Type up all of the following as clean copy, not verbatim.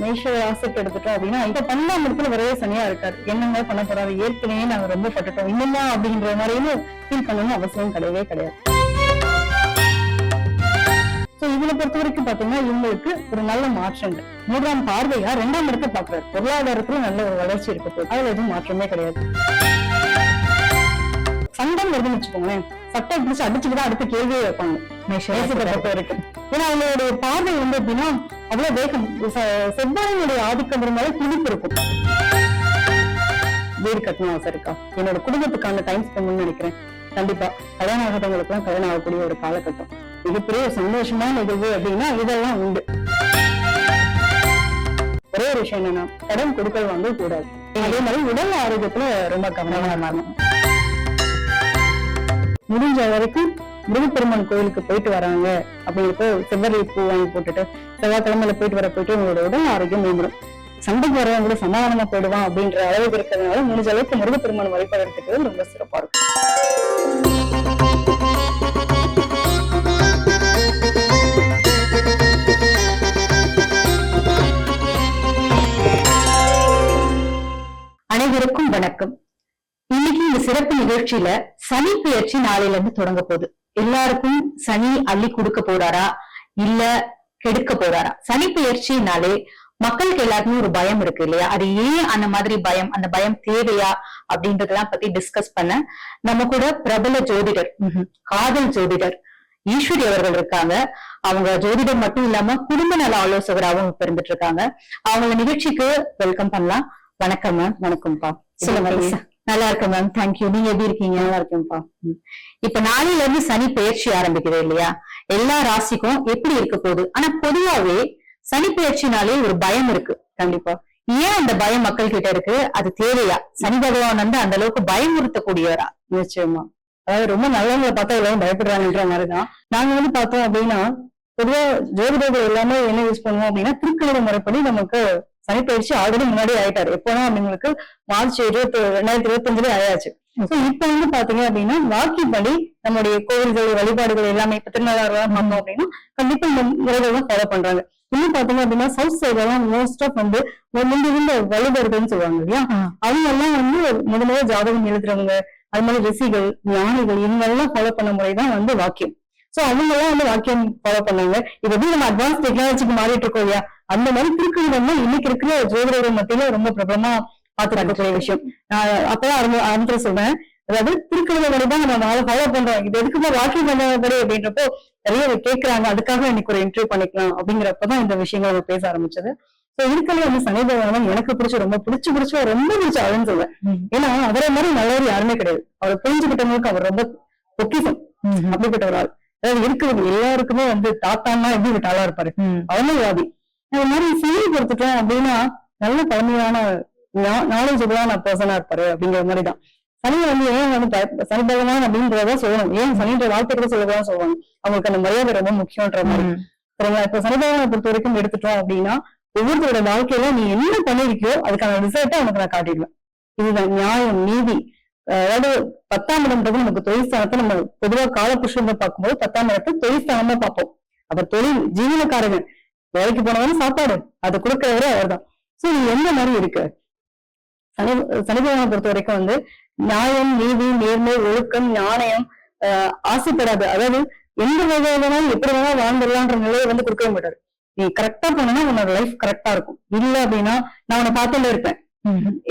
மேஷ ராசிக்கு எடுத்துட்டோம் அப்படின்னா இப்ப 12ஆம் இடத்துல வரவே சனியா இருக்காரு. என்னங்க பண்ண போறாரு, ஏற்கனவே நாங்க ரொம்ப பட்டுட்டோம், இன்னுமா அப்படின்ற மாதிரின்னு ஃபீல் பண்ணணும்னு அவசியம் கிடையவே கிடையாது. இதுல பொறுத்த வரைக்கும் பாத்தீங்கன்னா இவங்களுக்கு ஒரு நல்ல மாற்றங்கள். 3ஆம் பார்வையா 2ஆம் இடத்தை பாக்குறாரு. பொருளாதாரத்துல நல்ல ஒரு வளர்ச்சி இருக்க போகுது. அதுல எதுவும் மாற்றமே கிடையாது. சண்டம் வருதுன்னு வச்சுக்கோங்களேன், சட்டை பிடிச்சு அடிச்சுட்டுதான் அடுத்த கேள்வியே வைப்பாங்க பொறுத்த வரைக்கும். ஏன்னா அவங்களுடைய பார்வை வந்து எப்படின்னா அவ்வளவு வேகம். செவ்வாயினுடைய ஆதிக்கம் இருந்தாலும் துடிப்பு இருக்கும். வீடு கட்டணும் ஆசை இருக்கா, என்னோட குடும்பத்துக்கான டைம் ஸ்பெண்ட் நினைக்கிறேன். கண்டிப்பா கல்யாணம் ஆகாதவங்களுக்கு எல்லாம் கல்யாணம் ஆகக்கூடிய ஒரு காலகட்டம். மிகப்பெரிய சந்தோஷமான நிகழ்வு அப்படின்னா இதெல்லாம் உண்டு. ஒரே ஒரு விஷயம் என்னன்னா கடன் கொடுக்கல் வாங்க கூடாது. அதே மாதிரி உடல் ஆரோக்கியத்துல ரொம்ப கவனமா இருக்கணும். முடிஞ்ச வரைக்கும் முருகப்பெருமான் கோயிலுக்கு போயிட்டு வராங்க அப்படிங்கிறப்போ செவ்வரி பூ வாங்கி போட்டுட்டு செவ்வாய்க்கிழமையில போயிட்டு உங்களோட உடல் ஆரோக்கியம் மேம்படும். சண்டைக்கு வரவங்க கூட சமாதானமா போயிடுவான் அப்படின்ற அளவுக்கு இருக்கிறதுனால முடிஞ்ச அளவுக்கு முருகப்பெருமான் வழிபாடு எடுத்துக்கிறது ரொம்ப சிறப்பா இருக்கும். அனைவருக்கும் வணக்கம். இன்னைக்கு இந்த சிறப்பு நிகழ்ச்சியில சனி பெயர்ச்சி நாளையில இருந்து தொடங்க போகுது. எல்லாருக்கும் சனி அள்ளி கொடுக்க போறாரா இல்ல கெடுக்க போறாரா? சனி பெயர்ச்சினாலே மக்களுக்கு எல்லாருக்குமே ஒரு பயம் இருக்கு இல்லையா? அது ஏன் அந்த மாதிரி பயம், அந்த பயம் தேவையா அப்படின்றதெல்லாம் பத்தி டிஸ்கஸ் பண்ண நம்ம கூட பிரபல ஜோதிடர், காதல் ஜோதிடர் ஈஸ்வரி அவர்கள் இருக்காங்க. அவங்க ஜோதிடர் மட்டும் இல்லாம குடும்ப நல ஆலோசகராகவும் இப்ப இருந்துட்டு இருக்காங்க. அவங்க நிகழ்ச்சிக்கு வெல்கம் பண்ணலாம். வணக்கம் மேம். வணக்கம்ப்பா. சொல்லுங்க. நல்லா இருக்கேன் மேம், தேங்க்யூ. நீங்க எப்படி இருக்கீங்க? நல்லா இருக்கேன்ப்பா. இப்ப நாளையில இருந்து சனி பெயர்ச்சி ஆரம்பிக்குது இல்லையா? எல்லா ராசிக்கும் எப்படி இருக்க போகுது? ஆனா பொதுவாவே சனி பெயர்ச்சினாலே ஒரு பயம் இருக்கு. கண்டிப்பா. ஏன் அந்த பயம் மக்கள் கிட்ட இருக்கு? அது தேவையா? சனி பகவான் வந்து அந்த அளவுக்கு பயமுறுத்தக்கூடியவரா? நிச்சயமா. அதாவது ரொம்ப நல்லவங்களை பார்த்தா எல்லாரும் பயப்படுறாங்கன்ற மாதிரிதான். நாங்க வந்து பார்த்தோம் அப்படின்னா பொதுவா ஜோதிடர்கள் எல்லாமே என்ன யூஸ் பண்ணுவோம் அப்படின்னா திருக்கணித முறைப்படி நமக்கு சனி பயிற்சி ஆல்ரெடி முன்னாடி ஆயிட்டாரு. எப்போனா அவங்களுக்கு மார்ச் 2025 ஆயாச்சு. இப்ப வந்து பாத்தீங்க அப்படின்னா வாக்கிப்படி நம்முடைய கோவில்கள் வழிபாடுகள் எல்லாமே இப்ப திருநள்ளாறுலாம் பண்ணோம் அப்படின்னா கண்டிப்பா இந்த முறைகள் தான் ஃபாலோ பண்றாங்க. இன்னும் பாத்தீங்க அப்படின்னா சவுத் சைடு எல்லாம் மோஸ்ட் ஆஃப் வந்து முந்திருந்த வழிபாடுகள்னு சொல்லுவாங்க இல்லையா, அவங்க எல்லாம் வந்து முதல்ல ஜாதகம் எழுதுறவங்க, அது மாதிரி ரிஷிகள், ஞானிகள் இவங்க எல்லாம் ஃபாலோ பண்ண முறைதான் வந்து வாக்கியம். சோ அவங்க எல்லாம் வந்து வாக்கியம் ஃபாலோ பண்ணாங்க. இப்ப எப்படி நம்ம அட்வான்ஸ் டெக்னாலஜிக்கு மாறிட்டு இருக்கோம் இல்லையா, அந்த மாதிரி திருக்கணிதம் தான் இன்னைக்கு இருக்கிற ஜோதிடர்கள் மத்தியில ரொம்ப பிரபலமா பார்த்து நடக்கக்கூடிய விஷயம். நான் அப்பதான் ஆரம்பத்துல சொல்றேன், அதாவது திருக்கணித முறைதான் நம்ம ஃபாலோ பண்றோம், இது எதுக்குமா வாக்கியம் பண்ணபடி அப்படின்றப்போ நிறைய கேட்கறாங்க. அதுக்காக இன்னைக்கு ஒரு இன்டர்வியூ பண்ணிக்கலாம் அப்படிங்கிறப்பதான் இந்த விஷயங்கள் நம்ம பேச ஆரம்பிச்சது. இருக்கிறது வந்து சனி பகவான் எனக்கு ரொம்ப பிடிச்ச ஆளுன்னு சொல்லுவேன். ஏன்னா அவரை மாதிரி நல்லவர் யாருமே கிடையாது. அவர் புரிஞ்சுக்கிட்டவங்களுக்கு அவர் ரொம்ப பொக்கிசம். அப்படிப்பட்ட ஒரு ஆள். அதாவது இருக்கிறது எல்லாருக்குமே வந்து தாத்தான்னா எப்படி விட்டாளா இருப்பாரு, அவனவாதி. அது மாதிரி சனி பொறுத்துட்டோம் அப்படின்னா நல்ல பழமையான நாலேஜபிளான பர்சனா இருப்பாரு அப்படிங்கிற மாதிரிதான். சனி வந்து ஏன் வந்து சனி பகவான் அப்படின்றதான் சொல்லணும், ஏன் சனின்ற வார்த்தை கூட சொல்லதான் சொல்லுவாங்க. அவங்களுக்கு அந்த மரியாதை ரொம்ப முக்கியன்ற மாதிரி. சரிங்களா? இப்ப சனி பகவானை பொறுத்த வரைக்கும் எடுத்துட்டோம் அப்படின்னா ஒவ்வொருத்தரோட வாழ்க்கையில நீ என்ன பண்ணிருக்கியோ அதுக்கான ரிசல்ட்டை உனக்கு நான் காட்டிடுவேன். இதுதான் நியாயம், நீதி. அதாவது 10ஆம் இடம்ன்றது நமக்கு தொழில் ஸ்தானத்தை நம்ம பொதுவா காலபுருஷன் பார்க்கும்போது 10ஆம் இடத்தை தொழில் ஸ்தானமா பார்ப்போம். அவர் தொழில் ஜீவனக்காரகன், வேலைக்கு போனவரும் சாப்பாடு அது கொடுக்கிறவரே அவர் தான். சோ நீ எந்த மாதிரி இருக்கு? சனி பகவானை பொறுத்த வரைக்கும் வந்து நியாயம், நீதி, நேர்மை, ஒழுக்கம், ஞானம் ஆசைப்படாது. அதாவது எந்த வகையிலும் எப்படி வேணாலும் வாழ்ந்துடலான்ற நிலையை வந்து கொடுக்கவே மாட்டாரு. நீ கரெக்டா போனா உன்னோட லைஃப் கரெக்டா இருக்கும். இல்ல அப்படின்னா நான் உன்னை பார்த்துட்டே இருப்பேன்,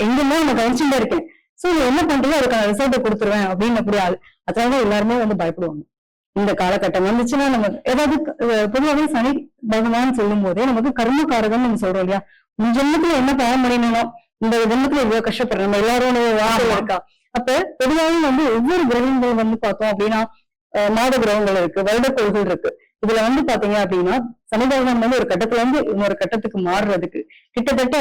எங்குமே உன்னை கவனிச்சுட்டே இருக்கேன். சோ நீ என்ன பண்றீங்க அதுக்கான ரிசல்ட்டை கொடுத்துருவேன் அப்படின்னு அப்படி ஆள். அதனால எல்லாருமே வந்து பயப்படுவாங்க. இந்த காலகட்டம் வந்துச்சுன்னா நம்ம ஏதாவது பொதுவாகவே சனி பகவான் சொல்லும் போதே நமக்கு கர்மகாரகன் நம்ம சொல்றோம் இல்லையா, உன் ஜென்மத்துல என்ன பாவம் பண்ணினோம், இந்த ஜென்மத்துல இவ்வளவு கஷ்டப்படுறோம், நம்ம எல்லாரோட வாழ்க்கையில இருக்கா. அப்ப பொதுவாக வந்து ஒவ்வொரு கிரகங்கள் வந்து பார்த்தோம் அப்படின்னா மாத கிரகங்கள் இருக்கு, வருடக்கோள்கள் இருக்கு. இதுல வந்து பாத்தீங்க அப்படின்னா சனி பகவான் வந்து ஒரு கட்டத்துல இருந்து இன்னொரு கட்டத்துக்கு மாறுறதுக்கு கிட்டத்தட்ட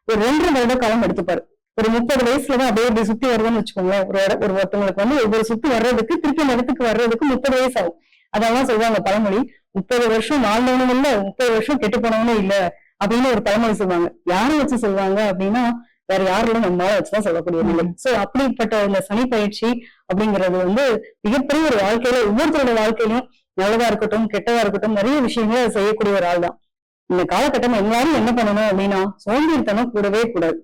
ஒரு 2 வருட காலம் எடுத்துப்பாரு. ஒரு 30 வயசுலதான் அப்படியே இப்படி சுத்தி வருதுன்னு வச்சுக்கோங்களேன். ஒருத்தவங்களுக்கு வந்து ஒவ்வொரு சுத்தி வர்றதுக்கு திருப்பி இடத்துக்கு வர்றதுக்கு 30 வயசு ஆகும். அதெல்லாம் சொல்லுவாங்க பழமொழி. 30 வருஷம் வாழ்ந்தவனும் இல்ல, 30 வருஷம் கெட்டு போனவனும் இல்ல அப்படின்னு ஒரு பழமொழி சொல்லுவாங்க. யாரை வச்சு சொல்லுவாங்க அப்படின்னா வேற யாரும் நம்மளால வச்சுதான் சொல்லக்கூடிய நிலை. சோ அப்படிப்பட்ட இந்த சனி பயிற்சி அப்படிங்கிறது வந்து மிகப்பெரிய ஒரு வாழ்க்கையில ஒவ்வொருத்தரோட வாழ்க்கையிலும் நல்லதா இருக்கட்டும் கெட்டதா இருக்கட்டும் நிறைய விஷயங்களை செய்யக்கூடிய ஒரு ஆள் தான். இந்த காலகட்டம் எல்லாரும் என்ன பண்ணணும் அப்படின்னா சோம்பேறித்தனம் கூடவே கூடாது.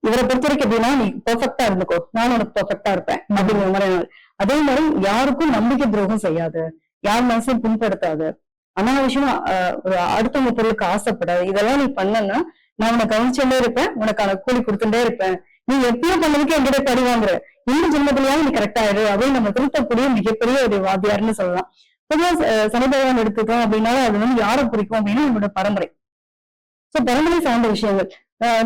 இவரை பொறுத்த வரைக்கும் எப்படின்னா, நீ பெர்ஃபெக்டா இருந்துக்கோ, நான் உனக்கு பெர்ஃபெக்டா இருப்பேன் அப்படிங்கிற மாதிரி நாள். அதே மாதிரி யாருக்கும் நம்பிக்கை துரோகம் செய்யாது, யார் மனசையும் புண்படுத்தாது, அனாவசியமா ஒரு அடுத்தவங்க பொருளுக்கு ஆசைப்படாது. இதெல்லாம் நீ பண்ணனா நான் உனக்கு கவனிச்சுட்டே இருப்பேன், உனக்கான கூலி கொடுத்துட்டே இருப்பேன். நீ எப்பயோ பண்ணதுக்கு என்கிட்ட படி வாங்குற, இந்த ஜென்மத்திலேயாவது நீ கரெக்டா ஆயிரு அப்படின்னு நம்ம திருத்தக்கூடிய மிகப்பெரிய ஒரு வாத்தியார்னு சொல்லலாம். பொதுவா சனி பகவான் எடுத்துக்கோம் அப்படின்னாலும் அது வந்து யாரை பிடிக்கும் அப்படின்னா நம்மளோட பரம்பரை. சோ பரம்பரை சார்ந்த விஷயங்கள்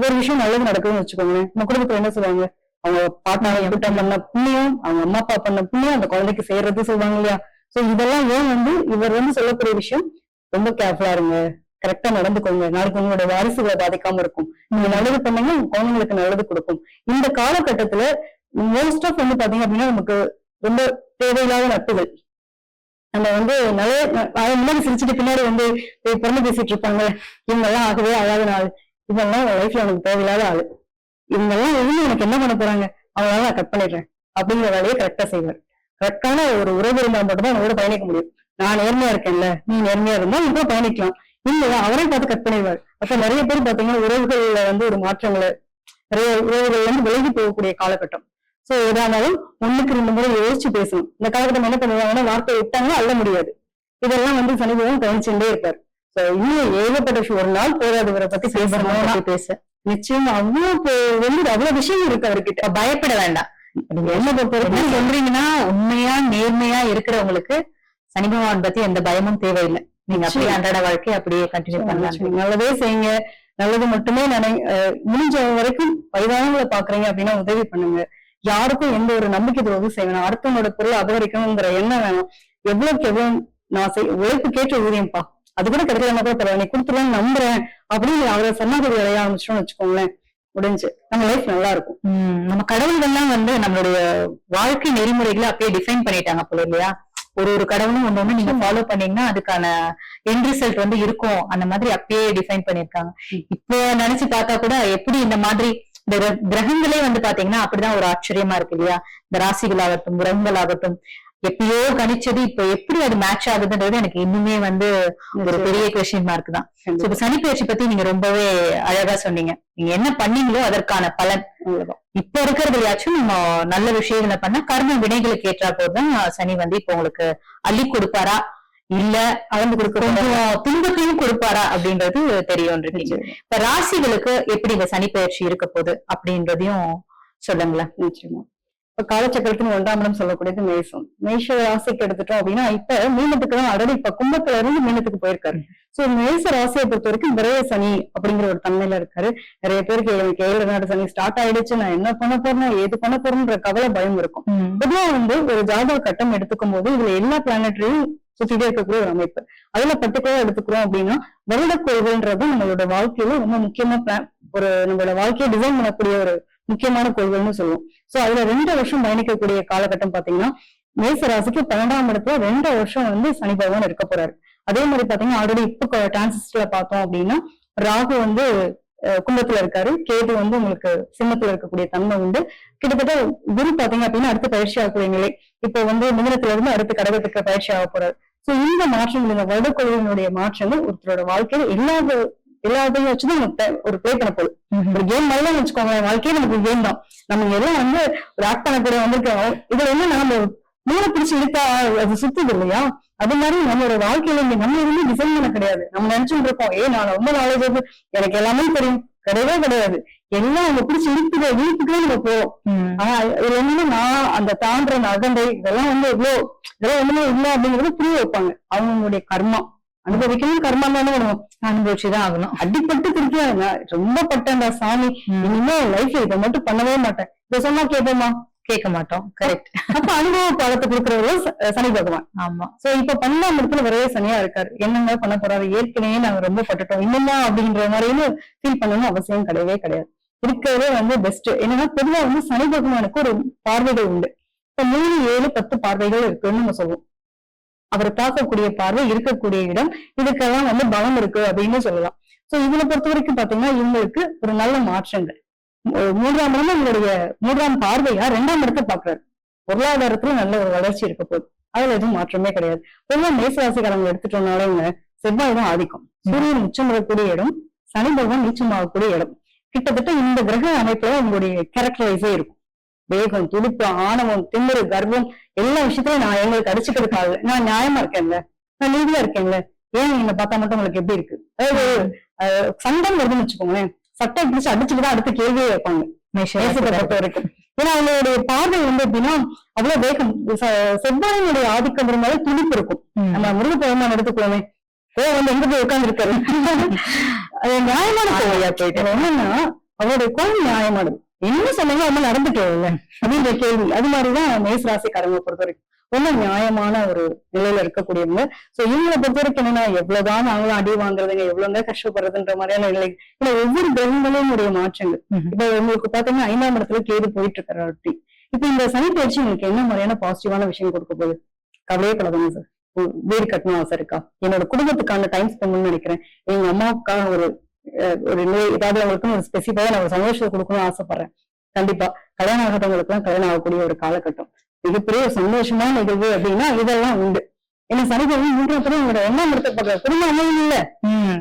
ஒரு விஷயம் நல்லது நடக்குதுன்னு வச்சுக்கோங்களேன். நம்ம குடும்பத்துல என்ன சொல்லுவாங்க, அவங்க பாட்டாவை கூட்டம் பண்ண புண்ணியம், அவங்க அம்மா அப்பா பண்ண புண்ணியம் அந்த குழந்தைக்கு சேர்றது சொல்லுவாங்க இல்லையா. சோ இதெல்லாம் ஏன் வந்து இவர் வந்து சொல்லக்கூடிய விஷயம், ரொம்ப கேர்ஃபுல்லா இருங்க, கரெக்டா நடந்துக்கோங்க, நாளைக்கு உங்களோட வாரிசுகளை பாதிக்காம இருக்கும், நீங்க நல்லது பண்ணீங்க உங்க குழந்தைங்களுக்கு நல்லது கொடுக்கும். இந்த காலகட்டத்துல மோஸ்ட் ஆஃப் வந்து பாத்தீங்க அப்படின்னா நமக்கு ரொம்ப தேவையில்லாத நட்புகள், நம்ம வந்து நிறைய முன்னாடி சிரிச்சுட்டு பின்னாடி வந்து பிறந்து பேசிட்டு இருப்பாங்க, இவங்க எல்லாம் ஆகவே ஆகாத நாள், இவங்கெல்லாம் லைஃப்ல எனக்கு தேவையில்லாத ஆளு, இவங்க எல்லாம் எதுவும் எனக்கு என்ன பண்ண போறாங்க, அவங்களால நான் கட் பண்ணிடுறேன் அப்படிங்கிற வேலையை கரெக்டா செய்வார். கரெக்டான ஒரு உறவு இருந்தால் மட்டும் தான் அவங்களோட பயணிக்க முடியும். நான் நேர்மையா இருக்கேன்ல, நீ நேர்மையா இருந்தா இப்போ பயணிக்கலாம், இல்லையா அவரையும் பார்த்து கட் பண்ணிடுவார். அப்ப நிறைய பேர் பாத்தீங்கன்னா உறவுகள்ல வந்து ஒரு மாற்றங்களை, நிறைய உறவுகள் வந்து விலகி போகக்கூடிய காலகட்டம். சோ எதானாலும் 1க்கு 2 முறை யோசிச்சு பேசணும். இந்த காலகட்டம் என்ன பண்ணுவாங்கன்னா வார்த்தையை விட்டாங்கன்னா அள்ள முடியாது. இதெல்லாம் வந்து சனி பகவான் கவனிச்சுட்டே இருப்பார். சோ இன்னும் ஏகப்பட்ட ஒரு நாள் போதாது இவரை பத்தி பேச நிச்சயம் அவ்வளவு வந்து அவ்வளவு விஷயம் இருக்கு அவர்கிட்ட. பயப்பட வேண்டாம். நீங்க என்ன பொறுத்தவரைக்கும் சொல்றீங்கன்னா, உண்மையா நேர்மையா இருக்கிறவங்களுக்கு சனி பகவான் பத்தி எந்த பயமும் தேவையில்லை. நீங்க அப்படியே அன்றாட வாழ்க்கையை அப்படியே கண்டினியூ பண்ணலாம். நல்லதே செய்யுங்க, நல்லது மட்டுமே முடிஞ்ச வரைக்கும் வயதானவங்களை பாக்குறீங்க அப்படின்னா உதவி பண்ணுங்க. யாருக்கும் எந்த ஒரு நம்பிக்கை துரோகம் செய்யணும், அடுத்தவங்களோட பொருளை அபகரிக்கணுங்கிற எண்ணம் வேணும். எவ்வளவுக்கு எவ்வளவு நான் உழைப்பு கேட்ட ஊதியம்பா, அது கூட கிடைக்கலன்னா கூட பரவாயில்ல, நீ கொடுத்துருவான்னு நம்புறேன் அப்படின்னு அவரை சன்னாபதி வரைய ஆரம்பிச்சோம்னு வச்சுக்கோங்களேன், முடிஞ்சு நம்ம லைஃப் நல்லா இருக்கும். நம்ம கடவுள்கள்லாம் வந்து நம்மளுடைய வாழ்க்கை நெறிமுறைகளை அப்படியே டிஃபைன் பண்ணிட்டாங்க போல இல்லையா. ஒரு கடவுளும் ஒண்ணு நீங்க ஃபாலோ பண்ணீங்கன்னா அதுக்கான எண்ட் ரிசல்ட் வந்து இருக்கும், அந்த மாதிரி அப்படியே டிஃபைன் பண்ணிருக்காங்க. இப்போ நினைச்சு பார்த்தா கூட எப்படி இந்த மாதிரி இந்த கிரகங்களே வந்து பாத்தீங்கன்னா அப்படிதான் ஒரு ஆச்சரியமா இருக்கு இல்லையா. இந்த ராசிகள் ஆகட்டும், கிரகங்கள் ஆகட்டும், எப்பயோ கணிச்சது இப்ப எப்படி அது மேட்ச் ஆகுதுன்றது எனக்கு இன்னுமே வந்து ஒரு பெரிய கொஸ்டின் மார்க் தான். இப்ப சனி பயிற்சி பத்தி நீங்க ரொம்பவே அழகா சொன்னீங்க. நீங்க என்ன பண்ணீங்களோ அதற்கான பலன் இப்ப இருக்கிறதுலயாச்சும் நம்ம நல்ல விஷயங்களை பண்ணா கர்ம வினைகளுக்கு ஏற்றா போதுதான் சனி வந்து இப்ப உங்களுக்கு அள்ளி கொடுப்பாரா இல்ல அளந்து கொடுக்க கொஞ்சம் துன்பத்தையும் கொடுப்பாரா அப்படின்றது தெரியும். இப்ப ராசிகளுக்கு எப்படி இந்த சனி பயிற்சி இருக்க போகுது அப்படின்றதையும் சொல்லுங்களேன். நிச்சயமா இப்ப காலச்சக்கரத்தின் 1ஆம் இடம் சொல்லக்கூடியது மேஷம். மேஷ ராசிக்கு எடுத்துட்டோம் அப்படின்னா இப்ப மீனத்துக்கு தான் ஆல்ரெடி இப்ப கும்பத்துல இருந்து மீனத்துக்கு போயிருக்காரு. சோ மேஷ ராசியை பொறுத்த வரைக்கும் விரைய சனி அப்படிங்கிற ஒரு தன்மையில இருக்காரு. நிறைய பேருக்கு எனக்கு 7 நாடு சனி ஸ்டார்ட் ஆயிடுச்சு, நான் என்ன பண்ண போறேன் ஏது பண்ண போறேன்ற கவலை பயம் இருக்கும். பொதுவா வந்து ஒரு ஜாதக கட்டம் எடுத்துக்கும் போது இதுல எல்லா பிளானட்டையும் சுத்திட்டே இருக்கக்கூடிய ஒரு அமைப்பு. அதுல பர்டிகுலரா எடுத்துக்கிறோம் அப்படின்னா வருட கோள்கள்ன்றது நம்மளோட வாழ்க்கையில ரொம்ப முக்கியமா ஒரு நம்மளோட வாழ்க்கையை டிசைன் பண்ணக்கூடிய ஒரு முக்கியமான கோள்கள்னு சொல்லுவோம். சோ அதுல 2 வருஷம் பயணிக்கக்கூடிய காலகட்டம் பாத்தீங்கன்னா மேச ராசிக்கு 12ஆம் இடத்துல 2 வருஷம் வந்து சனி பகவான் இருக்க போறாரு. அதே மாதிரி பாத்தீங்கன்னா ஆல்ரெடி இப்ப டிரான்சிஸ்டர்ல பார்த்தோம் அப்படின்னா ராகு வந்து கும்பத்துல இருக்காரு, கேது வந்து உங்களுக்கு சிம்மத்துல இருக்கக்கூடிய தன்மை உண்டு. கிட்டத்தட்ட குரு பாத்தீங்க அப்படின்னா அடுத்து பயிற்சி ஆகக்கூடிய நிலை, இப்ப வந்து மிதுனத்துல இருந்து அடுத்து கடகத்துக்கு பயிற்சி ஆக போறாரு. சோ இந்த மாற்றங்கள், இந்த வருடக்கொள்கையினுடைய மாற்றங்கள் ஒருத்தரோட வாழ்க்கையில எல்லாத்தையும் வச்சுதான் நமக்கு ஒரு பிளே பண்ண போகுது. ஒரு கேம் மாதிரிலாம் வச்சுக்கோங்க, வாழ்க்கையே நமக்கு கேம் தான். நம்ம எல்லாம் வந்து ஒரு ஆக்ட் பண்ணக்கூடிய வந்திருக்கோம். இதுல என்ன நம்ம மூளை பிடிச்சு இழுத்தா அது சுத்துது இல்லையா, அது மாதிரி நம்மளோட வாழ்க்கையில நம்ம எதுவுமே டிசைன் பண்ண கிடையாது. நம்ம நினைச்சுட்டு இருக்கோம் நான் ரொம்ப நாலேஜ் எனக்கு எல்லாமே தெரியும், கிடையவே கிடையாது. எல்லாம் நம்ம பிடிச்சி இழுத்துக்கே நம்ம போவோம். ஆனா இதுல என்னன்னா நான் அந்த தாண்டுற அகண்டை இதெல்லாம் வந்து இதெல்லாம் ஒண்ணுமே இல்லை அப்படிங்கறது புரிய வைப்பாங்க. அவங்களுடைய கர்மா அனுபவிக்கணும், கர்மா தானே வேணும், அனுபவிச்சுதான் ஆகணும். அடிப்பட்டு திருப்பியா ரொம்ப பட்டேன்டா சாமி, இனிமே லைஃப்ல இதை மட்டும் பண்ணவே மாட்டேன், இதை சொன்னா கேட்போமா, கேட்க மாட்டோம். கரெக்ட். அப்ப அனுபவ பாடத்தை கொடுக்கறவரும் சனி பகவான். ஆமா. சோ இப்ப 12ஆம் இடத்துல வரவே சனியா இருக்காரு. என்னங்க பண்ண போறாரு, ஏற்கனவே நாங்க ரொம்ப பட்டுட்டோம், இன்னுமா அப்படின்ற மாதிரின்னு ஃபீல் பண்ணணும் அவசியம் கிடையவே கிடையாது. இருக்கிறதே வந்து பெஸ்ட். என்னன்னா பொதுவா வந்து சனி பகவானுக்கு ஒரு பார்வைகள் உண்டு. இப்ப 3, 7, 10 பார்வைகள் இருக்குன்னு நம்ம சொல்லுவோம். அவர் பார்க்கக்கூடிய பார்வை இருக்கக்கூடிய இடம், இதுக்கெல்லாம் வந்து பலம் இருக்கு அப்படின்னு சொல்லலாம். சோ இதுல பொறுத்த வரைக்கும் பாத்தீங்கன்னா இவங்களுக்கு ஒரு நல்ல மாற்றங்கள். 3ஆம் இடம் உங்களுடைய 3ஆம் பார்வையா 2ஆம் இடத்தை பாக்குறாரு. பொருளாதாரத்துல நல்ல ஒரு வளர்ச்சி இருக்க போகுது, அதுல எதுவும் மாற்றமே கிடையாது. பொதுவா மேசராசிக்காரங்க எடுத்துட்டோம்னாலும் செவ்வாய் தான் ஆதிக்கம். சூரியன் உச்சம் வரக்கூடிய இடம், சனி பகவான் நீச்சமாகக்கூடிய இடம். கிட்டத்தட்ட இந்த கிரக அமைப்புல உங்களுடைய கேரக்டர் வைஸே இருக்கும். வேகம், துடிப்பு, ஆணவம், திமிரு, கர்வம் எல்லா விஷயத்தையும் நான் எங்களுக்கு அடிச்சுக்கிறதுக்காக நான் நியாயமா இருக்கேன்ல, நான் நீதியா இருக்கேன்ல, ஏன் என்ன பார்த்தா மட்டும் உங்களுக்கு எப்படி இருக்கு? அதாவது சண்டம் வருதுன்னு வச்சுக்கோங்களேன், சட்டை பிடிச்சு அடிச்சுட்டுதான் அடுத்த கேள்வியே வைப்பாங்க நேசத்தை பொறுத்த வரைக்கும். ஏன்னா அவங்களுடைய பார்வை எப்படின்னா அவ்வளவு வேகம். செவ்வாயினுடைய ஆதிக்கம் இருந்தாலும் துடிப்பு இருக்கும். நம்ம முருக பெருமான் எடுத்துக்கோமே, எங்க போய் உட்கார்ந்து இருக்காரு, அது நியாயமான கோவையா போயிட்டு என்னன்னா அவருடைய கோவில் நியாயமானது. என்ன சொன்னாங்க அவங்க நடந்துட்டு அப்படின்ற கேள்வி. அது மாதிரிதான் மேசராசிக்காரங்களை பொறுத்த வரைக்கும் ரொம்ப நியாயமான ஒரு நிலையில இருக்கக்கூடியவங்க. சோ இவங்களை பொறுத்த வரைக்கும் என்னன்னா எவ்வளவுதான் நாங்களும் அடி வாங்குறதுங்க, எவ்வளவுதான் கஷ்டப்படுறதுன்ற மாதிரியான நிலை. இல்ல ஒவ்வொரு கிரகங்களும் உடைய மாற்றங்கள். இப்ப உங்களுக்கு பாத்தீங்கன்னா 5ஆம் இடத்துல கேது போயிட்டு இருக்கிற. இப்ப இந்த சனி பயிற்சி உங்களுக்கு என்ன மாதிரியான பாசிட்டிவான விஷயம் கொடுக்க போகுது? கவலையே படாதுங்க சார். வீடு கட்டணும் ஆசை இருக்கா? என்னோட குடும்பத்துக்கான டைம் ஸ்பெண்ட் பண்ணணும்னு நினைக்கிறேன். எங்க அம்மாவுக்காக ஒரு நிலை, ஏதாவது அவங்களுக்கு ஒரு ஸ்பெசிஃபையா நான் ஒரு சந்தோஷத்தை கொடுக்கணும்னு ஆசைப்படுறேன். கண்டிப்பா கல்யாணம் ஆகிறவங்களுக்கு எல்லாம் கல்யாணம் ஆகக்கூடிய ஒரு காலகட்டம். மிகப்பெரிய ஒரு சந்தோஷமான நிகழ்வு அப்படின்னா இதெல்லாம் உண்டு. ஏன்னா சனிக்கிழமை 3 உங்களோட எண்ணம் எடுத்த குடும்பம் அமையும் இல்ல,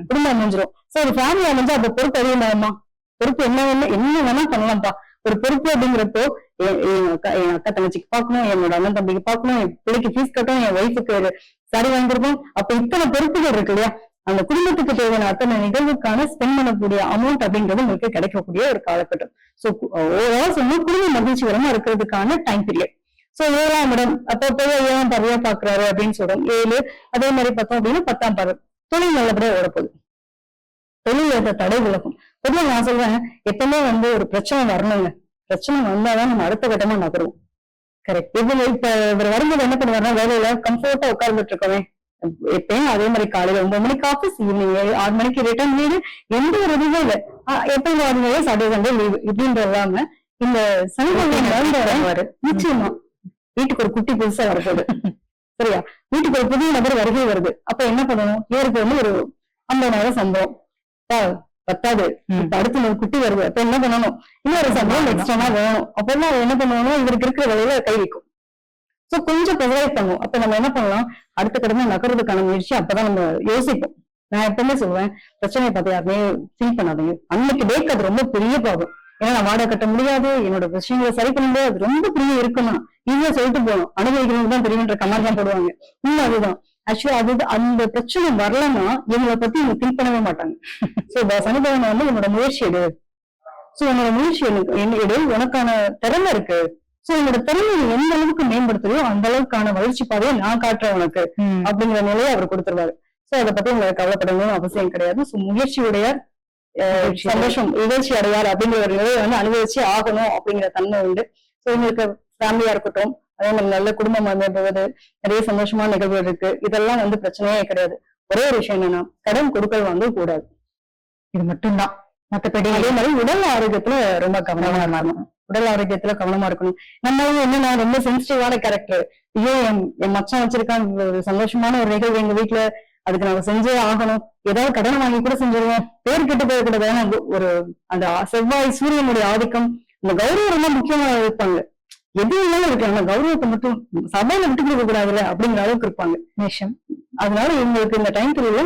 குடும்பம் அமைஞ்சிரும். சோ ஒரு ஃபேமிலி அமைஞ்சா அப்ப பொறுப்பு அதிகமாகுமா? பொறுப்பு என்ன வேணா பண்ணலாம்ப்பா. ஒரு பொறுப்பு அப்படிங்கிறப்போ என் அக்கா தங்கச்சிக்கு பாக்கணும், என்னோட அண்ணன் தம்பிக்கு பாக்கணும், என் பிள்ளைக்கு ஃபீஸ் கட்டணும், என் ஒய்ஃபுக்கு சாரி வாங்கிருக்கோம். அப்ப இத்தனை பொறுப்புகள் இருக்கு இல்லையா? அந்த குடும்பத்துக்கு தேவையான அத்தனை நிகழ்வுக்கான ஸ்பெண்ட் பண்ணக்கூடிய அமௌண்ட் அப்படிங்கிறது உங்களுக்கு கிடைக்கக்கூடிய ஒரு காலகட்டம். சோ ஓவரால் சொன்னா குடும்ப மகிழ்ச்சிகரமா இருக்கிறதுக்கான டைம் பீரியட். சோ 7ஆம் இடம் அப்போ 7ஆம் பார்வையா பாக்குறாரு அப்படின்னு சொல்றோம். 7 அதே மாதிரி பார்த்தோம் அப்படின்னா 10ஆம் பார்வை. தொழில் நல்லபடியா ஓடப்போகுது. தொழில் ஏற்ற தடை விலகும். பொதுவாக நான் சொல்றேன், எப்பவுமே ஒரு பிரச்சனை வரணுங்க. பிரச்சனை வந்தாதான் நம்ம அடுத்த கட்டமா நகருவோம். கரெக்ட். இப்ப இவர் வரும்போது என்ன பண்ணுவாருன்னா, வேலையில கம்ஃபர்ட்டா உட்கார்ந்துட்டு இருக்கவே எப்பயும் அதே மாதிரி காலையில 9 மணிக்கு ஆபீஸ், ஈவினிங் 6 மணிக்கு ரிட்டர்ன் வீடு, எந்த ஒரு இதுவே இல்லை. எப்பயும் வரும்போது சாட்டர்டே சண்டே லீவு இப்படின்ற இல்லாம இந்த சனிக்கிழமை நிச்சயமா வீட்டுக்கு ஒரு குட்டி புதுசா வரப்போகுது. சரியா? வீட்டுக்கு ஒரு புதிய நபர் வருகை வருது. அப்ப என்ன பண்ணணும்? இவருக்கு ஒரு 50,000 சம்பளம் பத்தாது, இப்ப அடுத்து ஒரு குட்டி வருது. அப்ப என்ன பண்ணணும்? இன்னொரு சம்பளம் எக்ஸ்ட்ரா வேணும். அப்பெல்லாம் என்ன பண்ணுவோம்னா இவருக்கு இருக்கிற வேலையில கை வைக்கும். சோ கொஞ்சம் ப்ரொவைட் பண்ணுவோம். அப்ப நம்ம என்ன பண்ணலாம்? அடுத்த கடமை நகர்றதுக்கான முயற்சி அப்பதான் நம்ம யோசிப்போம். நான் எப்பவுமே சொல்லுவேன், பிரச்சனையை பார்த்து யாருமே ஃபீல் பண்ணாதீங்க. அன்னைக்கு டேக்கு அது ரொம்ப பெரிய ப்ராப்ளம். ஏன்னா நான் வாடகை கட்ட முடியாது, என்னோட விஷயங்களை சரி பண்ண முடியாது, அது ரொம்ப பெரிய இருக்குன்னா ஈஸியா சொல்லிட்டு போகணும். அனுபவிக்கிறவங்க தான் தெரியுன்ற கமெண்ட் தான் போடுவாங்க. இன்னும் அதுதான் ஆக்சுவலி அந்த பிரச்சனை வரலன்னா இவங்களை பத்தி இவங்க திங்க் பண்ணவே மாட்டாங்க. சோ சனிக்கிழமை என்னோட முயற்சி எடு. சோ என்னோட முயற்சி எடு, உனக்கான திறமை இருக்கு. சோ என்னோட திறமையை எந்த அளவுக்கு மேம்படுத்துறியோ அந்த அளவுக்கான வளர்ச்சி பாதையை நான் காட்டுறேன் உனக்கு அப்படிங்கிற நிலையை அவர் கொடுத்துருவாரு. சோ அதை பத்தி உங்களுக்கு கவலைப்படணும்னு அவசியம் கிடையாது. சோ முயற்சியுடைய சந்தோஷம் நிகழ்ச்சி அடையார் அப்படிங்கிற ஒரு நிலையை அனுபவிச்சு ஆகணும் அப்படிங்கிற தன்மை உண்டு. சோ உங்களுக்கு ஃபேமிலியா இருக்கட்டும், அதே மாதிரி நல்ல குடும்பம் அமைப்பது, நிறைய சந்தோஷமான நிகழ்வுகள் இருக்கு. இதெல்லாம் பிரச்சனையே கிடையாது. ஒரே ஒரு விஷயம் என்னன்னா, கடன் கொடுக்கல் வாங்க கூடாது. இது மட்டும்தான். மற்றபடி அதே மாதிரி உடல் ஆரோக்கியத்துல ரொம்ப கவனமா இருக்கணும். உடல் ஆரோக்கியத்துல கவனமா இருக்கணும். நம்ம என்னன்னா ரொம்ப சென்சிட்டிவான கேரக்டர். ஐயோ என் மச்சான் வச்சிருக்காங்க ஒரு சந்தோஷமான ஒரு நிகழ்வு எங்க வீட்டுல, அதுக்கு நாங்க செஞ்சே ஆகணும், ஏதாவது கடன் வாங்கி கூட செஞ்சிருவோம், பேர் கெட்டு போயக்கூடாது. ஒரு அந்த செவ்வாய் சூரியனுடைய ஆதிக்கம், இந்த கௌரவம் ரொம்ப முக்கியமா இருப்பாங்க. எது இருந்தாலும் இருக்காங்க, கௌரவத்தை மட்டும் சபையில விட்டு கொடுக்க கூடாதுல்ல அப்படிங்கிற அளவுக்கு இருப்பாங்க நேஷம். அதனால இவங்களுக்கு இந்த டைம் பீரியட்ல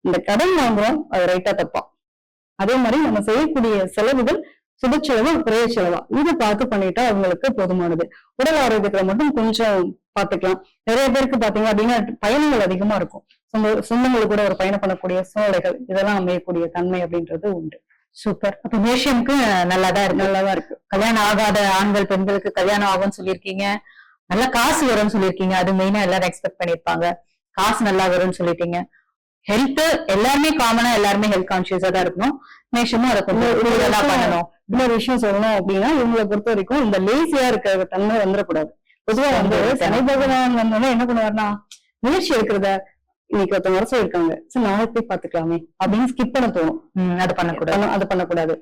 இந்த கடன் வாங்குறோம், அது ரைட்டா தப்பா. அதே மாதிரி நம்ம செய்யக்கூடிய செலவுகள் சுப செலவா குறைய செலவா இதை பார்த்து பண்ணிட்டா அவங்களுக்கு போதுமானது. உடல் ஆரோக்கியத்துல மட்டும் கொஞ்சம் பாத்துக்கலாம். நிறைய பேருக்கு பாத்தீங்க அப்படின்னா பயணங்கள் அதிகமா இருக்கும். சொந்தங்களுக்கு கூட ஒரு பயணம் பண்ணக்கூடிய சூழ்நிலைகள் இதெல்லாம் அமையக்கூடிய தன்மை அப்படின்றது உண்டு. சூப்பர். அப்ப மேஷியம்க்கு நல்லாதான் இருக்கு. கல்யாணம் ஆகாத ஆண்கள் பெண்களுக்கு கல்யாணம் ஆகும்னு சொல்லியிருக்கீங்க. நல்லா காசு வரும்னு சொல்லியிருக்கீங்க. அது மெயினா எல்லாரும் எக்ஸ்பெக்ட் பண்ணிருப்பாங்க. காசு நல்லா வரும்னு சொல்லிட்டீங்க. ஹெல்த் எல்லாருமே காமனா எல்லாருமே ஹெல்த் கான்சியஸா தான் இருக்கணும். மேஷமும் அதை கொஞ்சம் பண்ணணும். இன்னொரு விஷயம் சொல்லணும் அப்படின்னா இவங்களை பொறுத்த வரைக்கும் இந்த லேசியா இருக்கிற தன்மை வந்துடக்கூடாது. பொதுவா சனி பகவான் வந்தோன்னா என்ன பண்ணுவாருன்னா, முயற்சி எடுக்கிறத இன்னைக்கு ஒருத்தவங்க வர சொல்லிருக்காங்க, சரி நாளைக்கு போய் பாத்துக்கலாமே அப்படின்னு ஸ்கிப் பண்ண தோணும். அது பண்ணக்கூடாது.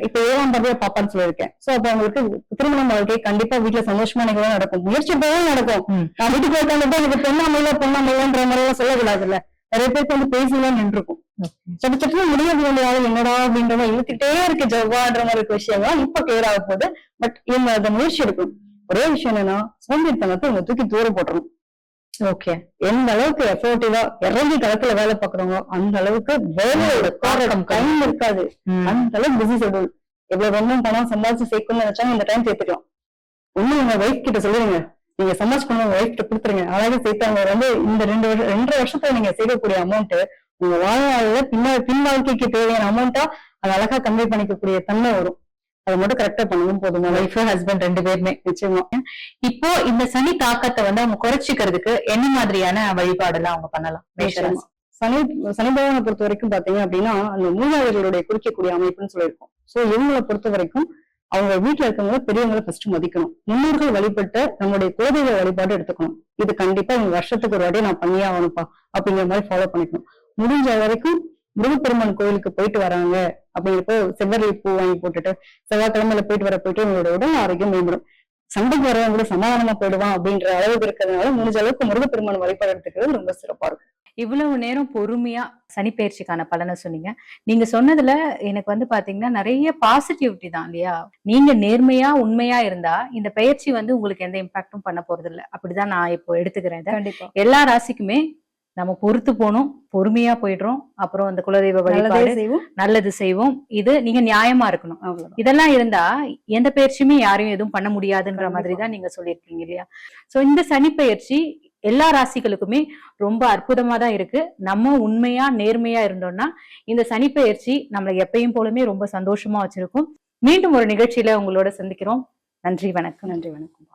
இப்ப 7ஆம் பார்வையா பாப்பான்னு சொல்லியிருக்கேன். சோ அப்ப அவங்களுக்கு திருமணம் வாழ்க்கை கண்டிப்பா வீட்டுல சந்தோஷமா நிகழ்வு நடக்கும். முயற்சி போய் நடக்கும். நான் வீட்டுக்கு உட்காந்துட்டு எனக்கு பொண்ணாமையிலன்ற மாதிரி எல்லாம் சொல்லக்கூடாதுல்ல. நிறைய பேருக்கு பேசலாம் நின்றுருக்கும். சட்டச்சட்டு முடியாது வேண்டியது என்னடா அப்படின்ற இழுத்துட்டே இருக்கு ஜவ்வான்ற மாதிரி இருக்க விஷயம்லாம் இப்ப கிளியர் ஆக போகுது. பட் இவங்க அதை முயற்சி எடுக்கணும். ஒரே விஷயம் என்னன்னா, சோம்பேறித்தனத்தை இவங்க தூக்கி தூர போட்டுறணும். ஓகே. எந்த அளவுக்கு எஃபோர்ட்டிவா இறங்கி களத்துல வேலை பாக்குறவங்க அந்த அளவுக்கு வேலையோட டைம் இருக்காது. அந்த அளவுக்கு பிஸி ஷெட்யூல். எவ்வளவு ரொம்ப பணம் சம்பாதிச்சு சேர்க்கணும்னு நினைச்சாலும் இந்த டைம் சேர்த்துக்கலாம். இன்னும் உங்க ஒய்ஃப் கிட்ட சொல்லுங்க, நீங்க சம்பாதிச்சு கொண்டு ஒய்ஃப் கிட்ட கொடுத்துருங்க. அழகா சேர்த்தாங்க இந்த 2 வருஷத்துல நீங்க சேர்க்கக்கூடிய அமௌண்ட் உங்க வாழ்நாள்ல பின் வாழ்க்கைக்கு தேவையான அமௌண்டா அது அழகா கன்வே பண்ணிக்கக்கூடிய தன்மை வரும். அதை மட்டும் கரெக்டா பண்ணணும் போதும். ஒய்ஃப் ஹஸ்பண்ட் 2 பேருமே. நிச்சயமா. இப்போ இந்த சனி தாக்கத்தை வந்து அவங்க குறைச்சிக்கிறதுக்கு என்ன மாதிரியான வழிபாடெல்லாம் அவங்க பண்ணலாம்? சனி பகவானை பொறுத்த வரைக்கும் பாத்தீங்க அப்படின்னா அந்த மூதாதையர்களுடைய குறிக்கக்கூடிய அமைப்புன்னு சொல்லியிருக்கோம். சோ இவங்களை பொறுத்த வரைக்கும் அவங்க வீட்டுல இருக்கவங்க பெரியவங்களை ஃபர்ஸ்ட் மதிக்கணும். முன்னோர்கள் வழிபட்ட நம்மளுடைய குலதெய்வ வழிபாடு எடுத்துக்கணும். இது கண்டிப்பா இவங்க வருஷத்துக்கு ஒரு வாட்டி நான் பண்ணியே ஆகணும்ப்பா அப்படிங்கிற மாதிரி ஃபாலோ பண்ணிக்கணும். முடிஞ்ச வரைக்கும் முருகப்பெருமான் கோயிலுக்கு போயிட்டு வராங்க அப்படிங்கிறப்போ செவ்வரளி பூ வாங்கி போட்டுட்டு செவ்வாய்க்கிழமையில போயிட்டு உங்களோட உடல் ஆரோக்கியம் மேம்படும். சண்டைக்கு வரவங்க கூட சமாதானமா போயிடுவான் அப்படின்ற அளவுக்கு இருக்கிறதுனால முடிஞ்ச அளவுக்கு முருகப்பெருமான் வழிபாடு எடுத்துக்கிறது ரொம்ப சிறப்பா இருக்கும். இவ்வளவு நேரம் பொறுமையா சனிப்பெயர்ச்சிக்கான பலனை சொன்னீங்க. நீங்க சொன்னதுல எனக்கு வந்து பாத்தீங்கன்னா நிறைய பாசிட்டிவிட்டி தான் இல்லையா? நீங்க நேர்மையா உண்மையா இருந்தா இந்த பயிற்சி வந்து உங்களுக்கு எந்த இம்பாக்டும் பண்ண போறது இல்லை. அப்படிதான் நான் இப்போ எடுத்துக்கிறேன். கண்டிப்பா எல்லா ராசிக்குமே நம்ம பொறுத்து போனோம், பொறுமையா போயிடுறோம். அப்புறம் அந்த குலதெய்வ வழிபாடு நல்லது செய்வோம். இது நீங்க நியாயமா இருக்கணும். இதெல்லாம் இருந்தா எந்த பயிற்சியுமே யாரையும் எதுவும் பண்ண முடியாதுன்ற மாதிரி தான் நீங்க சொல்லியிருக்கீங்க இல்லையா? சோ இந்த சனி பயிற்சி எல்லா ராசிகளுக்குமே ரொம்ப அற்புதமா தான் இருக்கு. நம்ம உண்மையா நேர்மையா இருந்தோம்னா இந்த சனி பயிற்சி நம்மளை எப்பயும் போலுமே ரொம்ப சந்தோஷமா வச்சிருக்கும். மீண்டும் ஒரு நிகழ்ச்சியில உங்களோட சந்திக்கிறோம். நன்றி, வணக்கம். நன்றி, வணக்கம்.